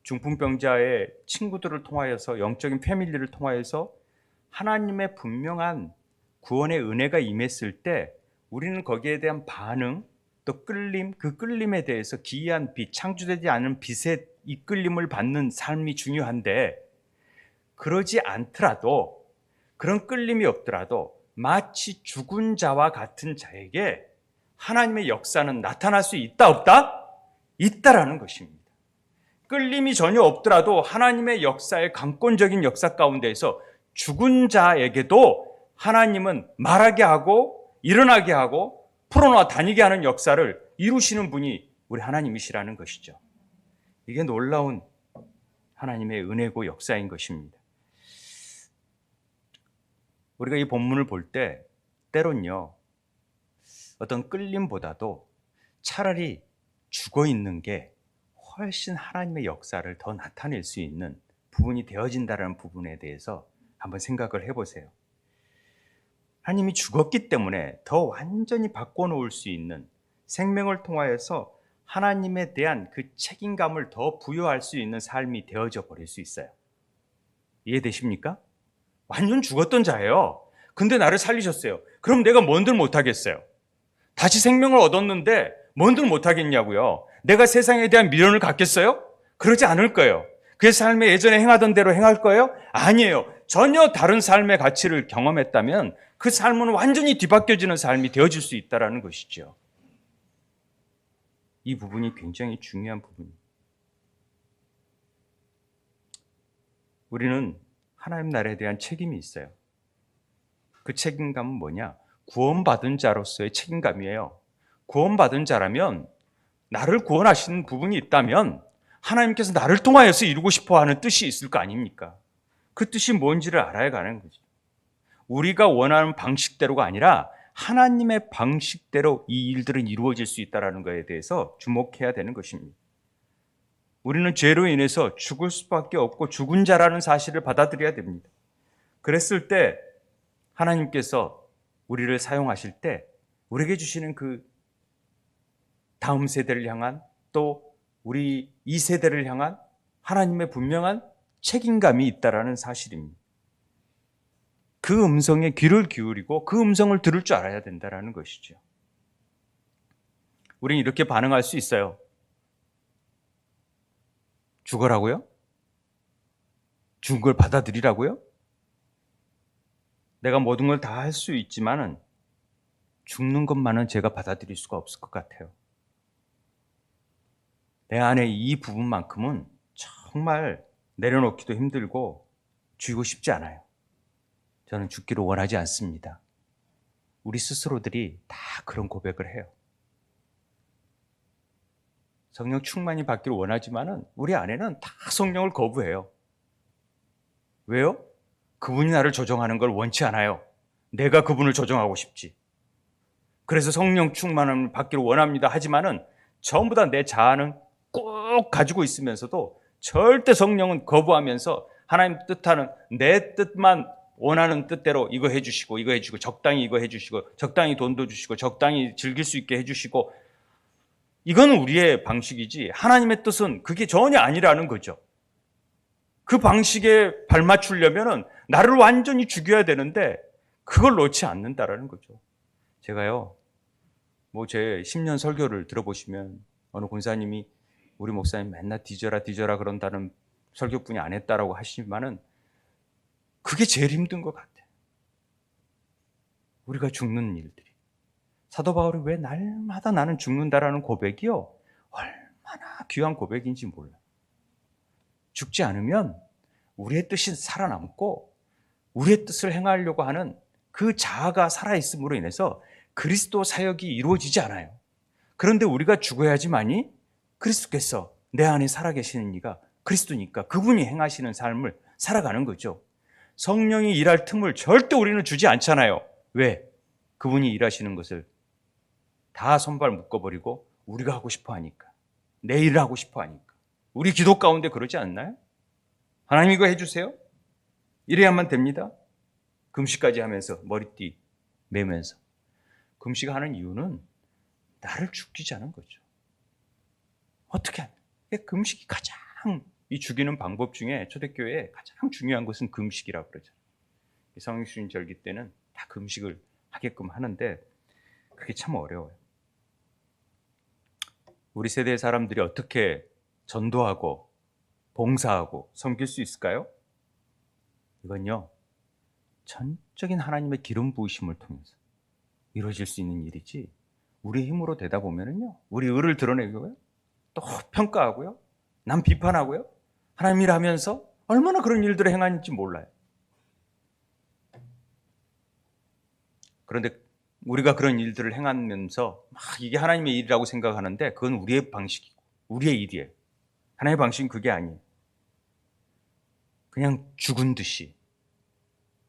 중풍병자의 친구들을 통하여서 영적인 패밀리를 통하여서 하나님의 분명한 구원의 은혜가 임했을 때 우리는 거기에 대한 반응, 또 끌림, 그 끌림에 대해서 기이한 빛, 창조되지 않은 빛의 이끌림을 받는 삶이 중요한데, 그러지 않더라도, 그런 끌림이 없더라도 마치 죽은 자와 같은 자에게 하나님의 역사는 나타날 수 있다 없다? 있다라는 것입니다. 끌림이 전혀 없더라도 하나님의 역사의 강권적인 역사 가운데에서 죽은 자에게도 하나님은 말하게 하고 일어나게 하고 풀어놔 다니게 하는 역사를 이루시는 분이 우리 하나님이시라는 것이죠. 이게 놀라운 하나님의 은혜고 역사인 것입니다. 우리가 이 본문을 볼 때 때론요, 어떤 끌림보다도 차라리 죽어 있는 게 훨씬 하나님의 역사를 더 나타낼 수 있는 부분이 되어진다는 부분에 대해서 한번 생각을 해보세요. 하나님이 죽었기 때문에 더 완전히 바꿔놓을 수 있는, 생명을 통하여서 하나님에 대한 그 책임감을 더 부여할 수 있는 삶이 되어져 버릴 수 있어요. 이해되십니까? 완전 죽었던 자예요. 근데 나를 살리셨어요. 그럼 내가 뭔들 못하겠어요? 다시 생명을 얻었는데 뭔들 못하겠냐고요? 내가 세상에 대한 미련을 갖겠어요? 그러지 않을 거예요. 그 삶에 예전에 행하던 대로 행할 거예요? 아니에요. 전혀 다른 삶의 가치를 경험했다면 그 삶은 완전히 뒤바뀌어지는 삶이 되어질 수 있다는 것이죠. 이 부분이 굉장히 중요한 부분입니다. 우리는 하나님 나라에 대한 책임이 있어요. 그 책임감은 뭐냐? 구원받은 자로서의 책임감이에요. 구원받은 자라면 나를 구원하시는 부분이 있다면 하나님께서 나를 통하여서 이루고 싶어 하는 뜻이 있을 거 아닙니까? 그 뜻이 뭔지를 알아야 가는 거죠. 우리가 원하는 방식대로가 아니라 하나님의 방식대로 이 일들은 이루어질 수 있다는 것에 대해서 주목해야 되는 것입니다. 우리는 죄로 인해서 죽을 수밖에 없고 죽은 자라는 사실을 받아들여야 됩니다. 그랬을 때 하나님께서 우리를 사용하실 때 우리에게 주시는 그 다음 세대를 향한, 또 우리 이 세대를 향한 하나님의 분명한 책임감이 있다라는 사실입니다. 그 음성에 귀를 기울이고 그 음성을 들을 줄 알아야 된다는 것이죠. 우리는 이렇게 반응할 수 있어요. 죽어라고요? 죽은 걸 받아들이라고요? 내가 모든 걸 다 할 수 있지만은 죽는 것만은 제가 받아들일 수가 없을 것 같아요. 내 안에 이 부분만큼은 정말 내려놓기도 힘들고 죽이고 싶지 않아요. 저는 죽기를 원하지 않습니다. 우리 스스로들이 다 그런 고백을 해요. 성령 충만히 받기를 원하지만은 우리 안에는 다 성령을 거부해요. 왜요? 그분이 나를 조정하는 걸 원치 않아요. 내가 그분을 조정하고 싶지. 그래서 성령 충만을 받기를 원합니다. 하지만은 전부 다 내 자아는 꼭 가지고 있으면서도 절대 성령은 거부하면서 하나님 뜻하는 내 뜻만 원하는 뜻대로 이거 해주시고 이거 해주시고 적당히 이거 해주시고 적당히 돈도 주시고 적당히 즐길 수 있게 해주시고, 이건 우리의 방식이지 하나님의 뜻은 그게 전혀 아니라는 거죠. 그 방식에 발맞추려면 나를 완전히 죽여야 되는데 그걸 놓지 않는다라는 거죠. 제가요, 제 10년 설교를 들어보시면 어느 권사님이 우리 목사님 맨날 뒤져라 그런다는 설교뿐이 안 했다라고 하시지만은 그게 제일 힘든 것 같아요. 우리가 죽는 일들이. 사도 바울이 왜 날마다 나는 죽는다라는 고백이요, 얼마나 귀한 고백인지 몰라요. 죽지 않으면 우리의 뜻이 살아남고 우리의 뜻을 행하려고 하는 그 자아가 살아있음으로 인해서 그리스도 사역이 이루어지지 않아요. 그런데 우리가 죽어야지만이 그리스도께서 내 안에 살아계시는 이가 그리스도니까 그분이 행하시는 삶을 살아가는 거죠. 성령이 일할 틈을 절대 우리는 주지 않잖아요. 왜? 그분이 일하시는 것을 다 손발 묶어버리고 우리가 하고 싶어 하니까, 내 일을 하고 싶어 하니까. 우리 기도 가운데 그러지 않나요? 하나님 이거 해주세요. 이래야만 됩니다. 금식까지 하면서 머리띠 매면서. 금식하는 이유는 나를 죽이자는 거죠. 어떻게 하면? 금식이 가장, 이 죽이는 방법 중에 초대교회에 가장 중요한 것은 금식이라고 그러죠. 성육신 절기 때는 다 금식을 하게끔 하는데 그게 참 어려워요. 우리 세대의 사람들이 어떻게 전도하고 봉사하고 섬길 수 있을까요? 이건요, 전적인 하나님의 기름 부으심을 통해서 이루어질 수 있는 일이지, 우리 힘으로 되다 보면은요, 우리 의를 드러내고요, 또 평가하고요, 남 비판하고요, 하나님 일하면서 얼마나 그런 일들을 행하는지 몰라요. 그런데 우리가 그런 일들을 행하면서 막 이게 하나님의 일이라고 생각하는데 그건 우리의 방식이고 우리의 일이에요. 하나님의 방식은 그게 아니에요. 그냥 죽은 듯이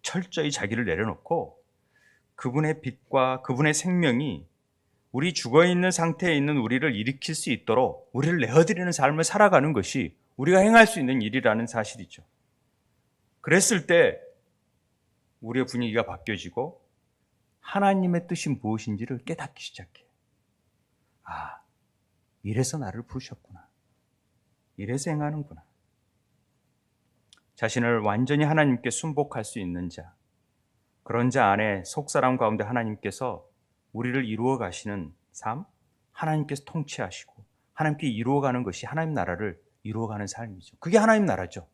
철저히 자기를 내려놓고 그분의 빛과 그분의 생명이 우리 죽어있는 상태에 있는 우리를 일으킬 수 있도록 우리를 내어드리는 삶을 살아가는 것이 우리가 행할 수 있는 일이라는 사실이죠. 그랬을 때 우리의 분위기가 바뀌어지고 하나님의 뜻이 무엇인지를 깨닫기 시작해요. 아, 이래서 나를 부르셨구나. 이래서 행하는구나. 자신을 완전히 하나님께 순복할 수 있는 자, 그런 자 안에 속사람 가운데 하나님께서 우리를 이루어 가시는 삶, 하나님께서 통치하시고 하나님께 이루어가는 것이 하나님 나라를 이루어가는 삶이죠. 그게 하나님 나라죠.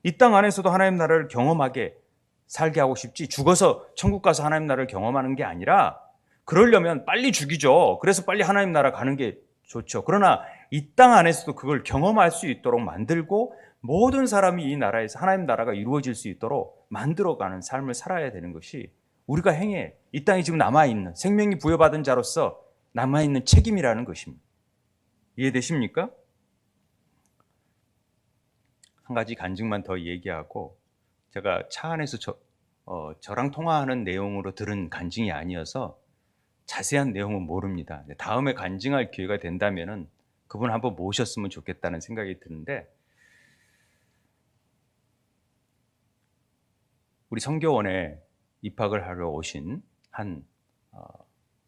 이 땅 안에서도 하나님 나라를 경험하게 살게 하고 싶지, 죽어서 천국 가서 하나님 나라를 경험하는 게 아니라, 그러려면 빨리 죽이죠. 그래서 빨리 하나님 나라 가는 게 좋죠. 그러나 이 땅 안에서도 그걸 경험할 수 있도록 만들고 모든 사람이 이 나라에서 하나님 나라가 이루어질 수 있도록 만들어가는 삶을 살아야 되는 것이 우리가 행해 이 땅에 지금 남아있는, 생명이 부여받은 자로서 남아있는 책임이라는 것입니다. 이해되십니까? 한 가지 간증만 더 얘기하고, 제가 차 안에서 저랑 통화하는 내용으로 들은 간증이 아니어서 자세한 내용은 모릅니다. 다음에 간증할 기회가 된다면은 그분 한번 모셨으면 좋겠다는 생각이 드는데, 우리 선교원에 입학을 하러 오신 한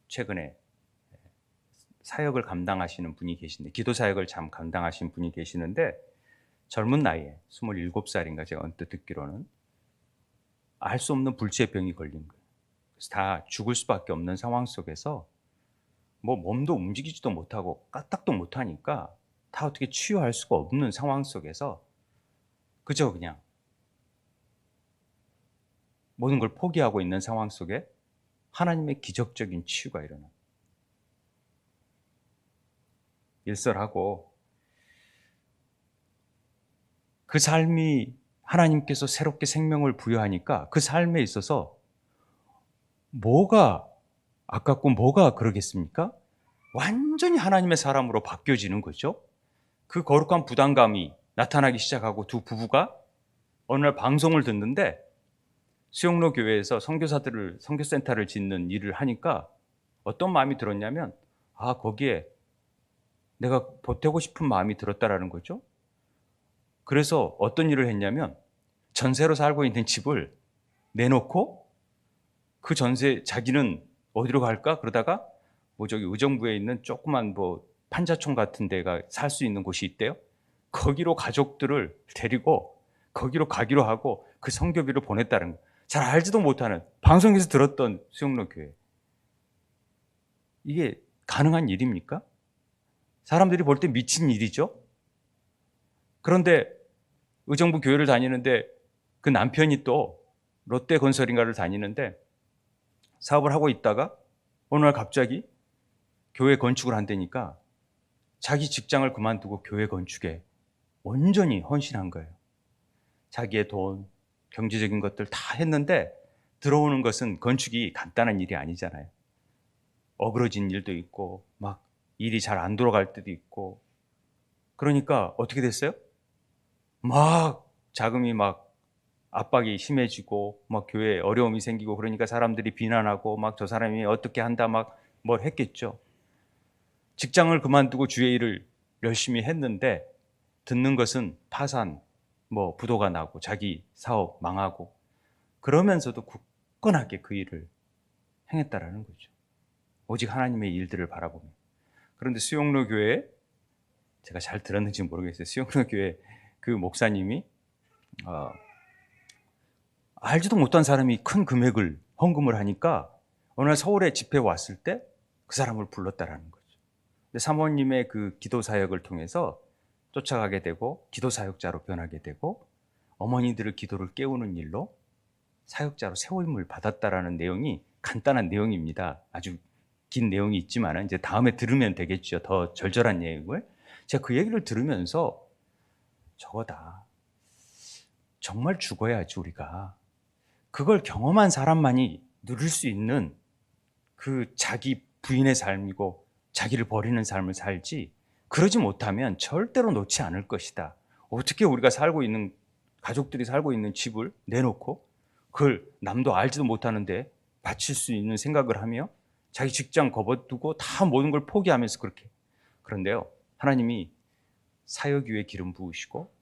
최근에 사역을 감당하시는 분이 계신데, 기도 사역을 참 감당하신 분이 계시는데, 젊은 나이에 27살인가 제가 언뜻 듣기로는 알 수 없는 불치병이 걸린 거예요. 그래서 다 죽을 수밖에 없는 상황 속에서 뭐 몸도 움직이지도 못하고 까딱도 못하니까 다 어떻게 치유할 수가 없는 상황 속에서 그저 그냥 모든 걸 포기하고 있는 상황 속에 하나님의 기적적인 치유가 일어나. 일설하고 그 삶이 하나님께서 새롭게 생명을 부여하니까 그 삶에 있어서 뭐가 아깝고 뭐가 그러겠습니까? 완전히 하나님의 사람으로 바뀌어지는 거죠. 그 거룩한 부담감이 나타나기 시작하고 두 부부가 어느 날 방송을 듣는데, 수영로 교회에서 선교센터를 짓는 일을 하니까 어떤 마음이 들었냐면, 거기에 내가 보태고 싶은 마음이 들었다라는 거죠. 그래서 어떤 일을 했냐면, 전세로 살고 있는 집을 내놓고 그 전세, 자기는 어디로 갈까? 그러다가 저기 의정부에 있는 조그만 판자촌 같은 데가 살 수 있는 곳이 있대요. 거기로 가족들을 데리고 거기로 가기로 하고 그 선교비를 보냈다는 거예요. 잘 알지도 못하는, 방송에서 들었던 수영로 교회. 이게 가능한 일입니까? 사람들이 볼 때 미친 일이죠. 그런데 의정부 교회를 다니는데 그 남편이 또 롯데건설인가를 다니는데 사업을 하고 있다가 어느 날 갑자기 교회 건축을 한다니까 자기 직장을 그만두고 교회 건축에 온전히 헌신한 거예요. 자기의 돈, 경제적인 것들 다 했는데 들어오는 것은, 건축이 간단한 일이 아니잖아요. 어그러진 일도 있고 막 일이 잘 안 돌아갈 때도 있고. 그러니까 어떻게 됐어요? 막 자금이 막 압박이 심해지고 막 교회에 어려움이 생기고, 그러니까 사람들이 비난하고 막 저 사람이 어떻게 한다 막 뭘 했겠죠. 직장을 그만두고 주의 일을 열심히 했는데 듣는 것은 파산, 부도가 나고 자기 사업 망하고, 그러면서도 굳건하게 그 일을 행했다라는 거죠. 오직 하나님의 일들을 바라보며. 그런데 수영로 교회에, 제가 잘 들었는지 모르겠어요. 수영로 교회 그 목사님이 알지도 못한 사람이 큰 금액을 헌금을 하니까 어느 날 서울에 집회 왔을 때 그 사람을 불렀다라는 거죠. 근데 사모님의 그 기도 사역을 통해서 쫓아가게 되고 기도 사역자로 변하게 되고 어머니들의 기도를 깨우는 일로 사역자로 세움을 받았다라는 내용이 간단한 내용입니다. 아주 긴 내용이 있지만 이제 다음에 들으면 되겠죠. 더 절절한 내용을. 제가 그 얘기를 들으면서 저거다. 정말 죽어야지 우리가. 그걸 경험한 사람만이 누릴 수 있는 그 자기 부인의 삶이고 자기를 버리는 삶을 살지, 그러지 못하면 절대로 놓지 않을 것이다. 어떻게 우리가 살고 있는, 가족들이 살고 있는 집을 내놓고 그걸 남도 알지도 못하는데 바칠 수 있는 생각을 하며 자기 직장 접어두고 다 모든 걸 포기하면서 그렇게. 그런데요, 하나님이 사역 위에 기름 부으시고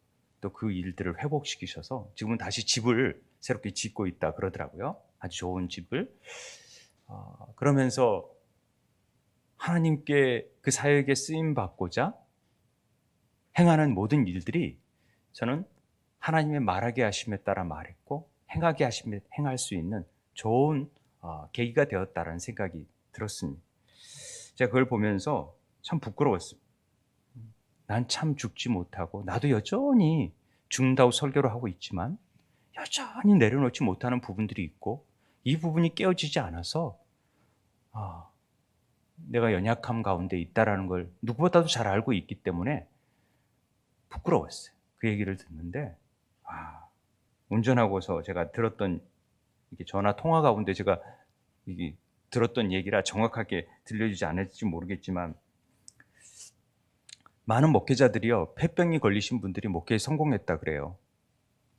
또 그 일들을 회복시키셔서 지금은 다시 집을 새롭게 짓고 있다 그러더라고요. 아주 좋은 집을. 그러면서 하나님께 그 사역에 쓰임 받고자 행하는 모든 일들이 저는 하나님의 말하게 하심에 따라 말했고 행하게 하심에 행할 수 있는 좋은 계기가 되었다라는 생각이 들었습니다. 제가 그걸 보면서 참 부끄러웠습니다. 난 참 죽지 못하고 나도 여전히 죽는다고 설교를 하고 있지만 여전히 내려놓지 못하는 부분들이 있고 이 부분이 깨어지지 않아서 내가 연약함 가운데 있다라는 걸 누구보다도 잘 알고 있기 때문에 부끄러웠어요. 그 얘기를 듣는데 운전하고서 제가 들었던 이게 전화 통화 가운데 제가 이게 들었던 얘기라 정확하게 들려주지 않을지 모르겠지만 많은 목회자들이요, 폐병이 걸리신 분들이 목회에 성공했다 그래요.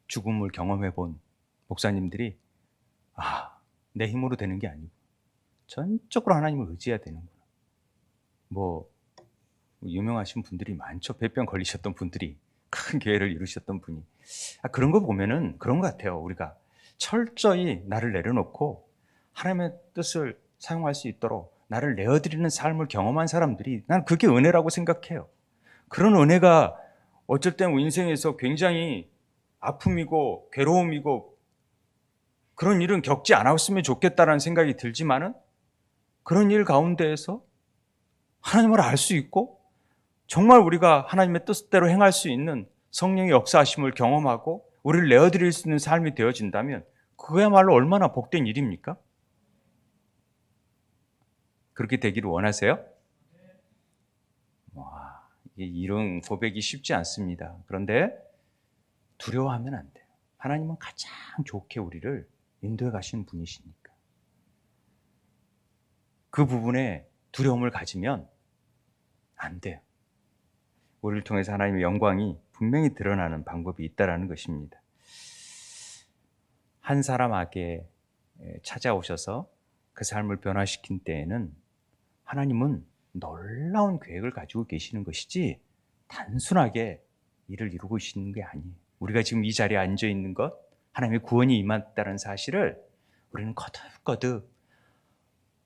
죽음을 경험해 본 목사님들이 내 힘으로 되는 게 아니고 전적으로 하나님을 의지해야 되는구나. 뭐 유명하신 분들이 많죠. 폐병 걸리셨던 분들이, 큰 교회를 이루셨던 분이. 그런 거 보면은 그런 것 같아요. 우리가 철저히 나를 내려놓고 하나님의 뜻을 사용할 수 있도록 나를 내어드리는 삶을 경험한 사람들이, 난 그게 은혜라고 생각해요. 그런 은혜가 어쩔 땐 인생에서 굉장히 아픔이고 괴로움이고 그런 일은 겪지 않았으면 좋겠다라는 생각이 들지만은 그런 일 가운데에서 하나님을 알 수 있고 정말 우리가 하나님의 뜻대로 행할 수 있는 성령의 역사하심을 경험하고 우리를 내어드릴 수 있는 삶이 되어진다면 그거야말로 얼마나 복된 일입니까? 그렇게 되기를 원하세요? 이런 고백이 쉽지 않습니다. 그런데 두려워하면 안 돼요. 하나님은 가장 좋게 우리를 인도해 가시는 분이시니까. 그 부분에 두려움을 가지면 안 돼요. 우리를 통해서 하나님의 영광이 분명히 드러나는 방법이 있다는 것입니다. 한 사람에게 찾아오셔서 그 삶을 변화시킨 때에는 하나님은 놀라운 계획을 가지고 계시는 것이지 단순하게 일을 이루고 계시는 게 아니에요. 우리가 지금 이 자리에 앉아 있는 것, 하나님의 구원이 임했다는 사실을 우리는 거듭거듭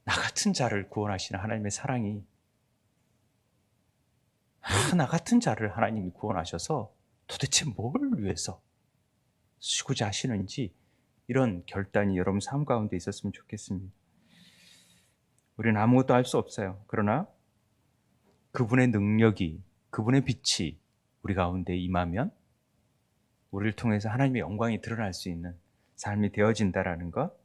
나 같은 자를 구원하시는 하나님의 사랑이, 나 같은 자를 하나님이 구원하셔서 도대체 뭘 위해서 쓰고자 하시는지 이런 결단이 여러분 삶 가운데 있었으면 좋겠습니다. 우리는 아무것도 할 수 없어요. 그러나 그분의 능력이, 그분의 빛이 우리 가운데 임하면 우리를 통해서 하나님의 영광이 드러날 수 있는 삶이 되어진다라는 것,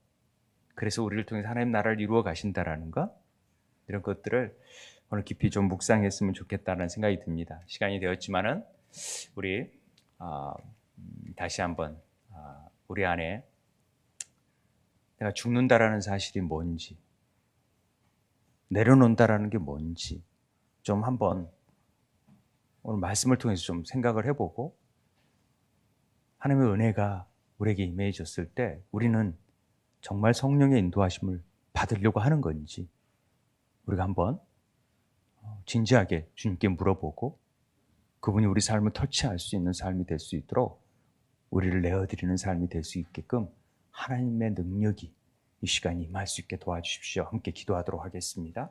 그래서 우리를 통해서 하나님 나라를 이루어 가신다라는 것, 이런 것들을 오늘 깊이 좀 묵상했으면 좋겠다는 생각이 듭니다. 시간이 되었지만은 우리 다시 한번 우리 안에 내가 죽는다라는 사실이 뭔지, 내려놓는다라는 게 뭔지 좀 한번 오늘 말씀을 통해서 좀 생각을 해보고, 하나님의 은혜가 우리에게 임해졌을 때 우리는 정말 성령의 인도하심을 받으려고 하는 건지 우리가 한번 진지하게 주님께 물어보고 그분이 우리 삶을 터치할 수 있는 삶이 될 수 있도록 우리를 내어드리는 삶이 될 수 있게끔 하나님의 능력이 이 시간에 임할 수 있게 도와주십시오. 함께 기도하도록 하겠습니다.